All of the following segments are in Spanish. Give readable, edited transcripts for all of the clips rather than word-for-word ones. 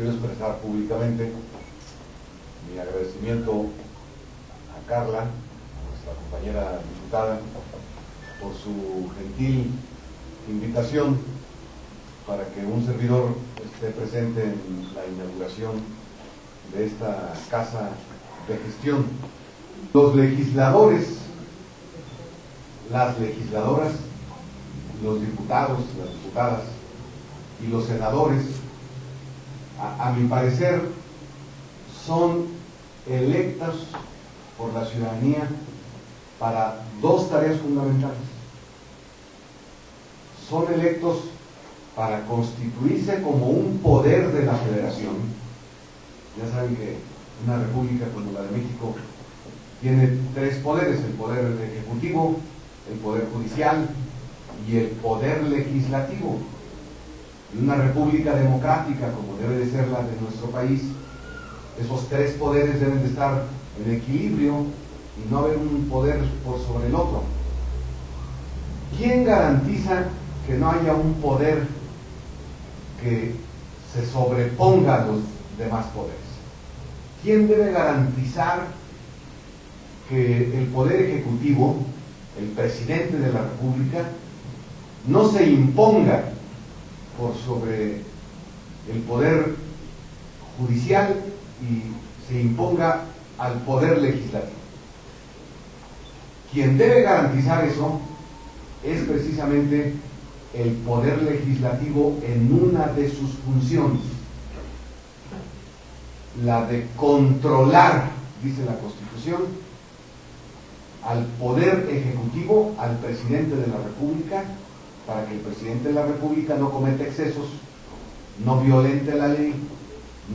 quiero expresar públicamente mi agradecimiento a Carla, a nuestra compañera diputada, por su gentil invitación para que un servidor esté presente en la inauguración de esta casa de gestión. Los legisladores, las legisladoras, los diputados, las diputadas y los senadores, a mi parecer, son electos por la ciudadanía para dos tareas fundamentales. Son electos para constituirse como un poder de la federación. Ya saben que una república como la de México tiene tres poderes: el poder ejecutivo, el poder judicial y el poder legislativo. En una república democrática como debe de ser la de nuestro país, esos tres poderes deben de estar en equilibrio y no haber un poder por sobre el otro. ¿Quién garantiza que no haya un poder que se sobreponga a los demás poderes? ¿Quién debe garantizar que el poder ejecutivo, el presidente de la República, no se imponga por sobre el poder judicial y se imponga al poder legislativo? Quien debe garantizar eso es precisamente el poder legislativo en una de sus funciones, la de controlar, dice la Constitución, al poder ejecutivo, al presidente de la República, para que el presidente de la República no cometa excesos, no violente la ley,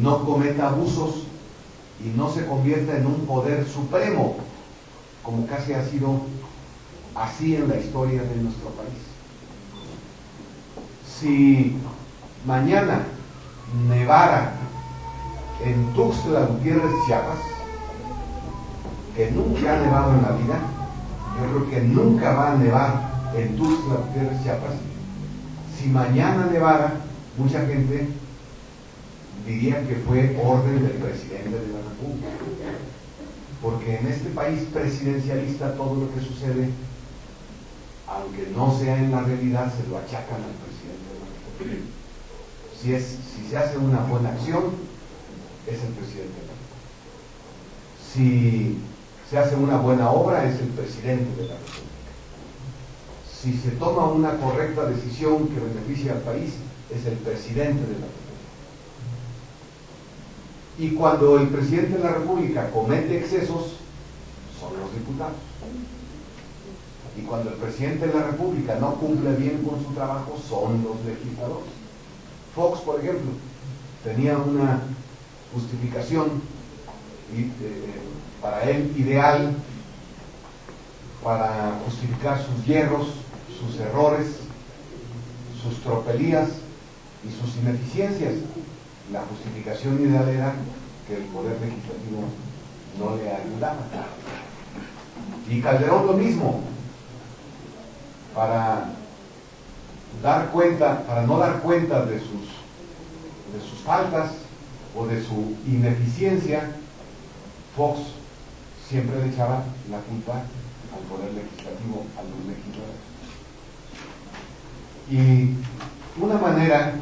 no cometa abusos y no se convierta en un poder supremo, como casi ha sido así en la historia de nuestro país. Si mañana nevara en Tuxtla Gutiérrez, Chiapas, que nunca ha nevado en la vida, yo creo que nunca va a nevar en Tuxtla Gutiérrez, Chiapas, si mañana nevara, mucha gente diría que fue orden del presidente de la República, porque en este país presidencialista todo lo que sucede, aunque no sea en la realidad, se lo achacan al presidente de la República. Si se hace una buena acción, es el presidente de la República. Si se hace una buena obra, es el presidente de la República. Si se toma una correcta decisión que beneficie al país, es el presidente de la República. Y cuando el presidente de la República comete excesos, son los diputados. Y cuando el presidente de la República no cumple bien con su trabajo, son los legisladores. Fox, por ejemplo, tenía una justificación para él ideal para justificar sus hierros, sus errores, sus tropelías y sus ineficiencias. La justificación ideal era que el poder legislativo no le ayudaba. Y Calderón lo mismo, para no dar cuenta de sus faltas o de su ineficiencia, Fox siempre le echaba la culpa al poder legislativo, a los legisladores. Y una manera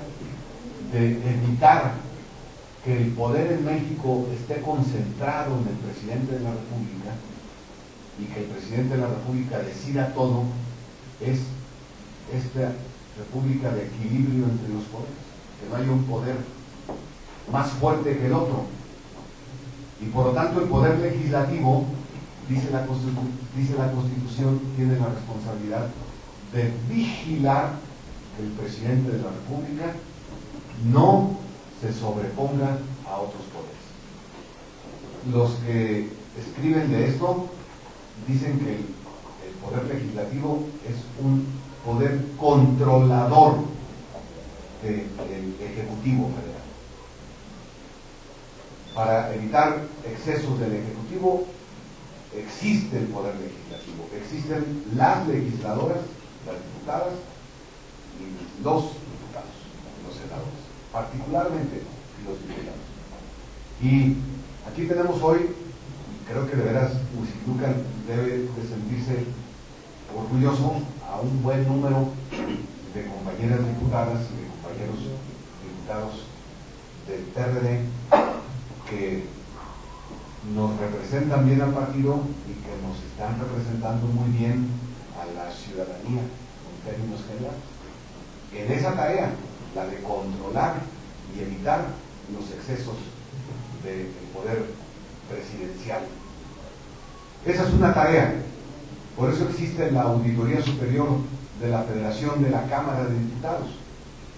de evitar que el poder en México esté concentrado en el presidente de la República y que el presidente de la República decida todo es esta república de equilibrio entre los poderes, que no haya un poder más fuerte que el otro. Y por lo tanto el poder legislativo, dice la Constitución, tiene la responsabilidad de vigilar que el presidente de la República no se sobreponga a otros poderes. Los que escriben de esto dicen que el poder legislativo es un poder controlador del Ejecutivo Federal. Para evitar excesos del Ejecutivo existe el poder legislativo, existen las legisladoras, las diputadas y los diputados, los senadores. Particularmente y los diputados. Y aquí tenemos hoy, creo que de veras Huixquilucan debe de sentirse orgulloso, a un buen número de compañeras diputadas y de compañeros diputados del PRD que nos representan bien al partido y que nos están representando muy bien a la ciudadanía en términos generales. En esa tarea, la de controlar y evitar los excesos del poder presidencial. Esa es una tarea. Por eso existe la Auditoría Superior de la Federación de la Cámara de Diputados.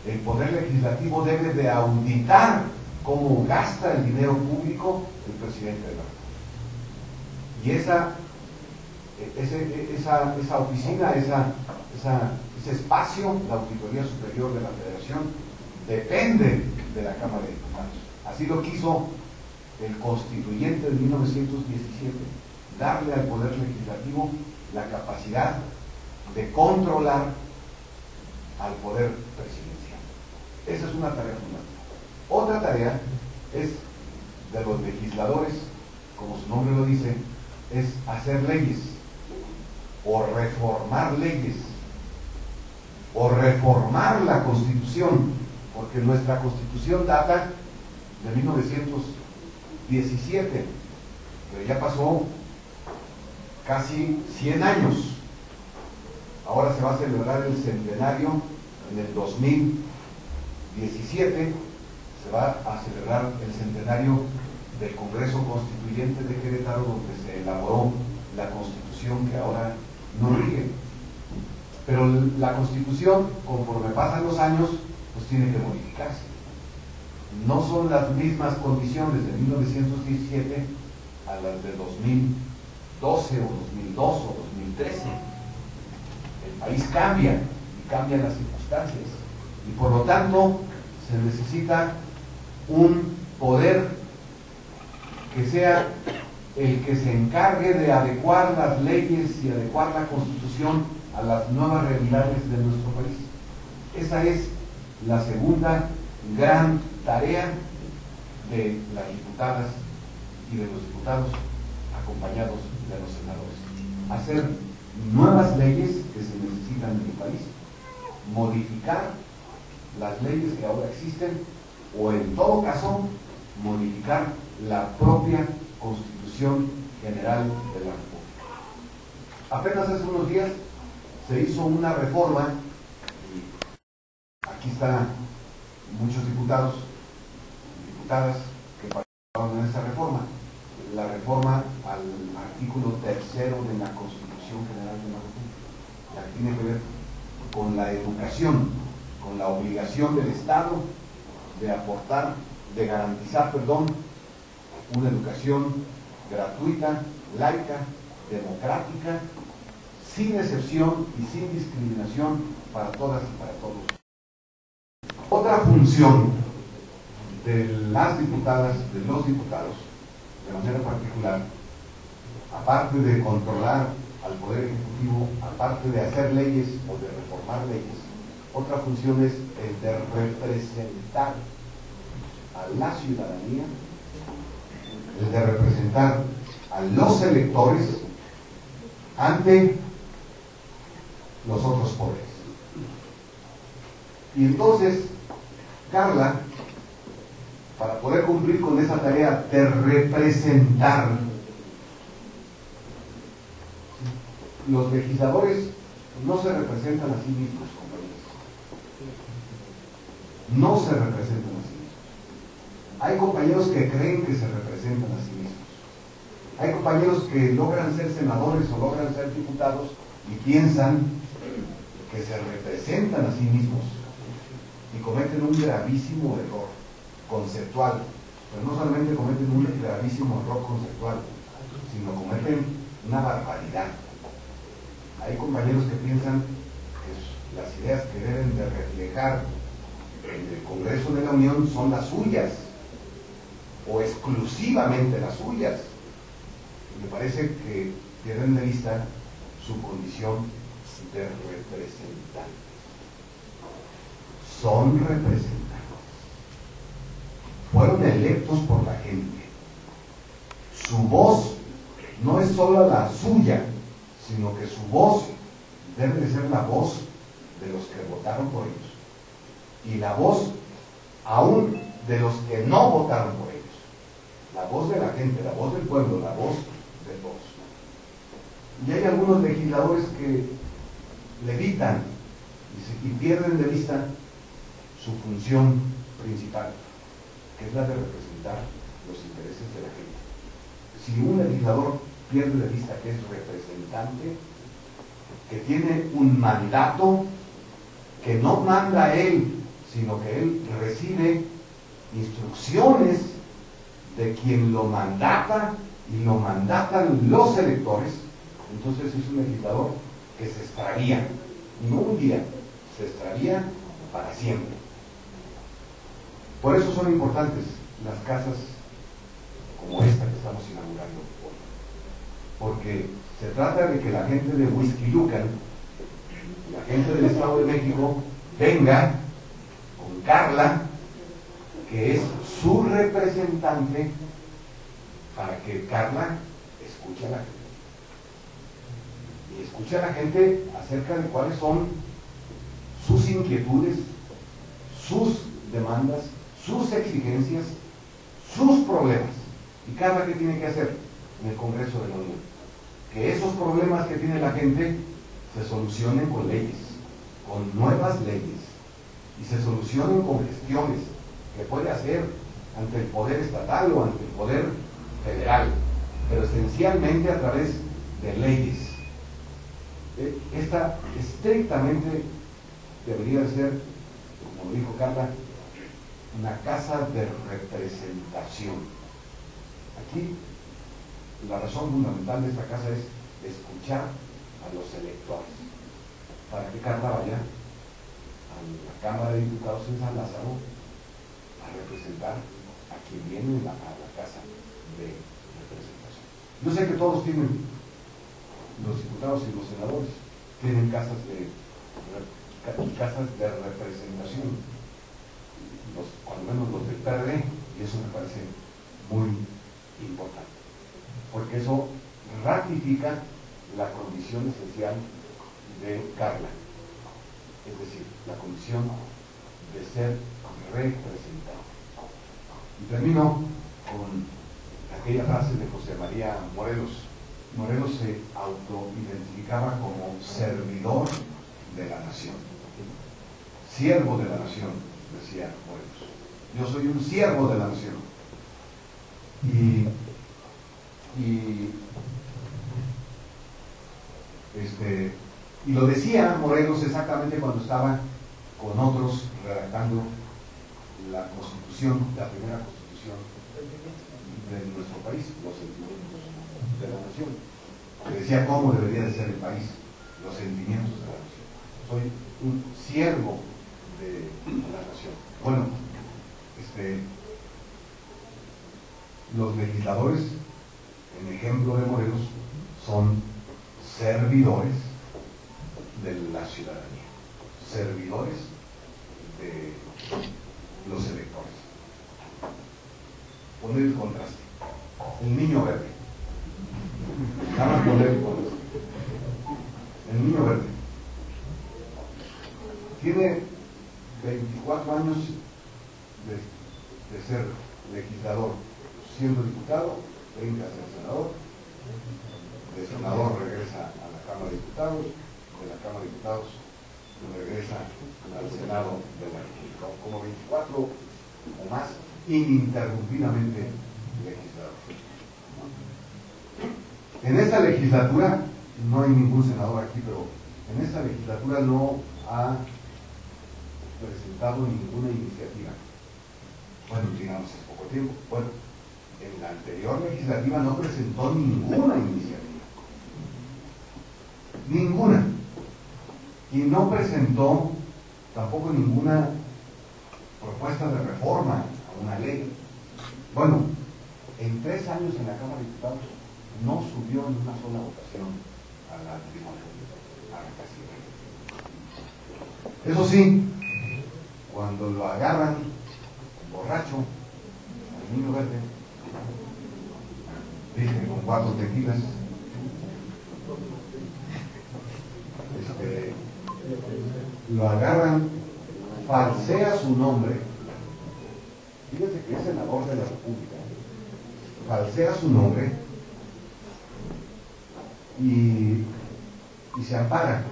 El Poder Legislativo debe de auditar cómo gasta el dinero público el presidente de la República. Y esa oficina, ese espacio, la Auditoría Superior de la Federación, depende de la Cámara de Diputados. Así lo quiso el constituyente de 1917, darle al Poder Legislativo la capacidad de controlar al poder presidencial. Esa es una tarea fundamental. Otra tarea es de los legisladores, como su nombre lo dice, es hacer leyes, o reformar leyes, o reformar la Constitución, porque nuestra Constitución data de 1917, pero ya pasó casi 100 años. Ahora se va a celebrar el centenario en el 2017, se va a celebrar el centenario del Congreso Constituyente de Querétaro, donde se elaboró la Constitución que ahora nos rige. Pero la Constitución, conforme pasan los años, pues tiene que modificarse. No son las mismas condiciones de 1917 a las de 2012 o 2002 o 2013. El país cambia y cambian las circunstancias. Y por lo tanto, se necesita un poder que sea el que se encargue de adecuar las leyes y adecuar la Constitución a las nuevas realidades de nuestro país. Esa es la segunda gran tarea de las diputadas y de los diputados acompañados de los senadores. Hacer nuevas leyes que se necesitan en el país, modificar las leyes que ahora existen, o en todo caso, modificar la propia Constitución General de la República. Apenas hace unos días se hizo una reforma, y aquí están muchos diputados y diputadas que participaron en esa reforma, la reforma al artículo 3º de la Constitución General de la República, la que tiene que ver con la educación, con la obligación del Estado de aportar, de garantizar, una educación gratuita, laica, democrática, sin excepción y sin discriminación para todas y para todos. Otra función de las diputadas, de los diputados, de manera particular, aparte de controlar al Poder Ejecutivo, aparte de hacer leyes o de reformar leyes, otra función es el de representar a la ciudadanía, el de representar a los electores ante los otros poderes. Y entonces, Carla, para poder cumplir con esa tarea de representar, los legisladores no se representan a sí mismos, compañeros. No se representan a sí mismos. Hay compañeros que creen que se representan a sí mismos. Hay compañeros que logran ser senadores o logran ser diputados y piensan que se representan a sí mismos y cometen un gravísimo error conceptual. Pero no solamente cometen un gravísimo error conceptual, sino cometen una barbaridad. Hay compañeros que piensan que las ideas que deben de reflejar en el Congreso de la Unión son las suyas, o exclusivamente las suyas. Y me parece que pierden de vista su condición de representantes. Son representantes. fueron electos por la gente. Su voz no es solo la suya, sino que su voz debe de ser la voz de los que votaron por ellos. Y la voz aún de los que no votaron por ellos. La voz de la gente, la voz del pueblo, la voz de todos. Y hay algunos legisladores que levitan y pierden de vista su función principal, que es la de representar los intereses de la gente. Si un legislador pierde de vista que es representante, que tiene un mandato, que no manda él, sino que él recibe instrucciones de quien lo mandata y lo mandatan los electores, entonces es un legislador que se extravía, no un día, se extravía para siempre. Por eso son importantes las casas como esta que estamos inaugurando hoy, porque se trata de que la gente de Huixquilucan, la gente del Estado de México, venga con Carla, que es su representante, para que Carla escuche a la gente. Y escuche a la gente acerca de cuáles son sus inquietudes, sus demandas, sus exigencias, sus problemas. ¿Y Carla qué tiene que hacer en el Congreso de la Unión? Que esos problemas que tiene la gente se solucionen con leyes, con nuevas leyes, y se solucionen con gestiones que puede hacer ante el poder estatal o ante el poder federal, pero esencialmente a través de leyes. Esta estrictamente debería de ser, como dijo Carla, una casa de representación. Aquí la razón fundamental de esta casa es escuchar a los electores, para que Carla vaya a la Cámara de Diputados en San Lázaro a representar a quien viene a la casa de representación. Yo sé que todos tienen, los diputados y los senadores tienen casas de representación, cuando menos los del PRD, y eso me parece muy importante, porque eso ratifica la condición esencial de Carla, es decir, la condición de ser representado. Y termino con aquella frase de José María Morelos. Morelos se autoidentificaba como servidor de la nación, siervo de la nación, decía Morelos. Yo soy un siervo de la nación. Y lo decía Morelos exactamente cuando estaba con otros redactando la Constitución, la primera Constitución de nuestro país, los sentimientos de la nación. Que decía cómo debería de ser el país, los sentimientos de la nación. Soy un siervo de la nación. Bueno, los legisladores, en ejemplo de Morelos, son servidores de la ciudadanía, servidores de los electores. Poner el contraste. El niño verde. Nada más poner el contraste. El niño verde tiene 24 años de ser legislador, siendo diputado, brinca a ser senador, de senador regresa a la Cámara de Diputados, de la Cámara de Diputados regresa al Senado de la República, como 24 o más ininterrumpidamente legislador. En esta legislatura, no hay ningún senador aquí, pero en esta legislatura no ha presentado ninguna iniciativa. Bueno, digamos, es poco tiempo. Bueno, en la anterior legislativa no presentó ninguna iniciativa. Ninguna. Y no presentó tampoco ninguna propuesta de reforma a una ley. Bueno, en 3 años en la Cámara de Diputados no subió en una sola votación a la tribuna, a la presidencia. Eso sí, cuando lo agarran borracho, el niño verde, dice que con 4 tequilas, lo agarran, falsea su nombre, fíjense que es senador de la República, falsea su nombre y se ampara.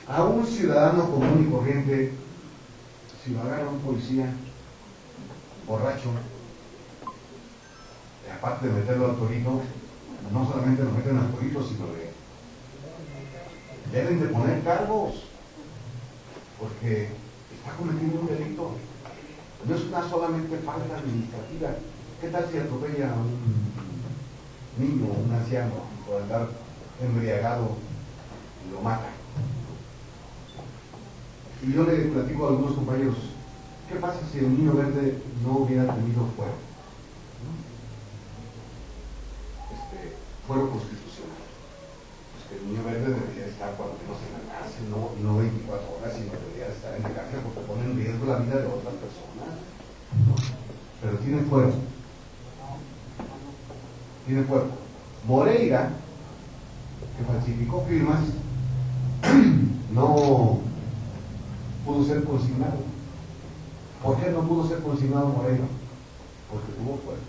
A un ciudadano común y corriente, si lo agarra un policía borracho, aparte de meterlo al torito, no solamente lo meten al torito, sino deben de poner cargos, porque está cometiendo un delito. No es una solamente falta administrativa. ¿Qué tal si atropella a un niño o un anciano por andar embriagado y lo mata? Y yo le platico a algunos compañeros, ¿qué pasa si el niño verde no hubiera tenido fuero? Fuero constitucional. Pues que el niño verde debería estar cuando menos en la cárcel, no 24 horas, sino debería estar en la cárcel porque pone en riesgo la vida de otras personas. Pero tiene fuero. Tiene fuero. Moreira, que falsificó firmas, no pudo ser consignado. ¿Por qué no pudo ser consignado Moreira? Porque tuvo fuero.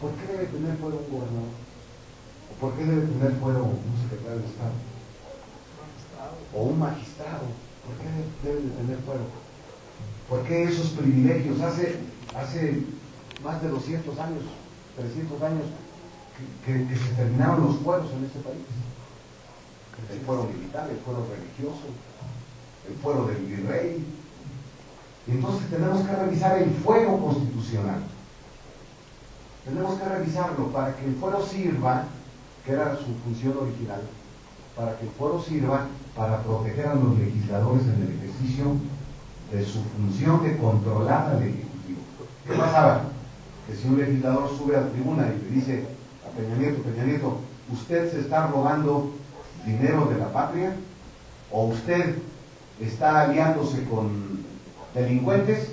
¿Por qué debe tener fuero un gobernador? ¿Por qué debe tener fuero un secretario de Estado? O un magistrado. ¿Por qué debe de tener fuero? ¿Por qué esos privilegios? Hace más de 200 años, 300 años, que se terminaron los fueros en este país. El fuero militar, el fuero religioso, el fuero del virrey. Y entonces tenemos que revisar el fuero constitucional. Tenemos que revisarlo para que el fuero sirva, que era su función original, para que el fuero sirva para proteger a los legisladores en el ejercicio de su función de controlar al Ejecutivo. ¿Qué pasaba? Que si un legislador sube a la tribuna y le dice a Peña Nieto, usted se está robando dinero de la patria, o usted está aliándose con delincuentes,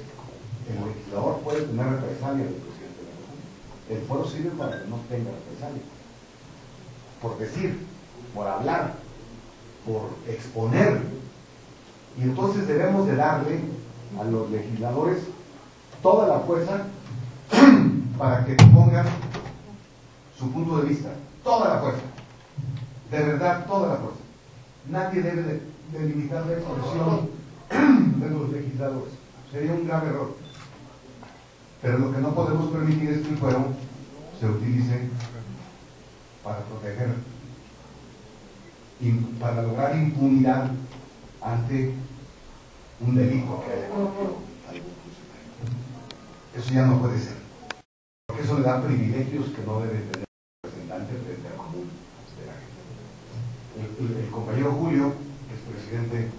el legislador puede tener represalia del presidente de la República. El fuero sirve para que no tenga represalia. Por decir, por hablar, por exponer. Y entonces debemos de darle a los legisladores toda la fuerza para que pongan su punto de vista, toda la fuerza, de verdad toda la fuerza. Nadie debe de limitar la expresión de los legisladores, sería un grave error. Pero lo que no podemos permitir es que el fuero se utilice para proteger, para lograr impunidad ante un delito que haya cometido algún funcionario. Eso ya no puede ser, porque eso le da privilegios que no debe tener el representante frente al común de la gente. El compañero Julio, que es presidente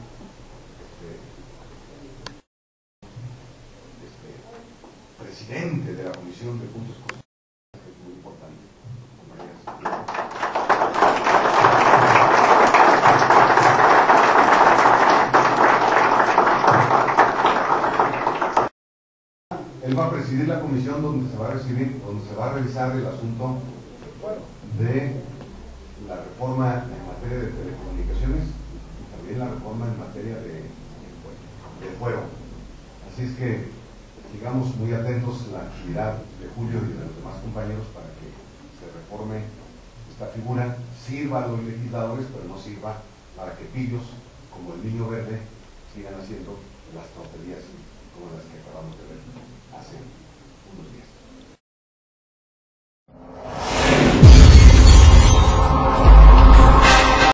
presidente de la Comisión de Puntos Constitucionales, que es muy importante, él va a presidir la comisión donde se va a revisar el asunto de la reforma en materia de telecomunicaciones y también la reforma en materia de fuero. Así es que sigamos muy atentos a la actividad de Julio y de los demás compañeros para que se reforme esta figura, sirva a los legisladores, pero no sirva para que pillos como el niño verde sigan haciendo las tonterías como las que acabamos de ver.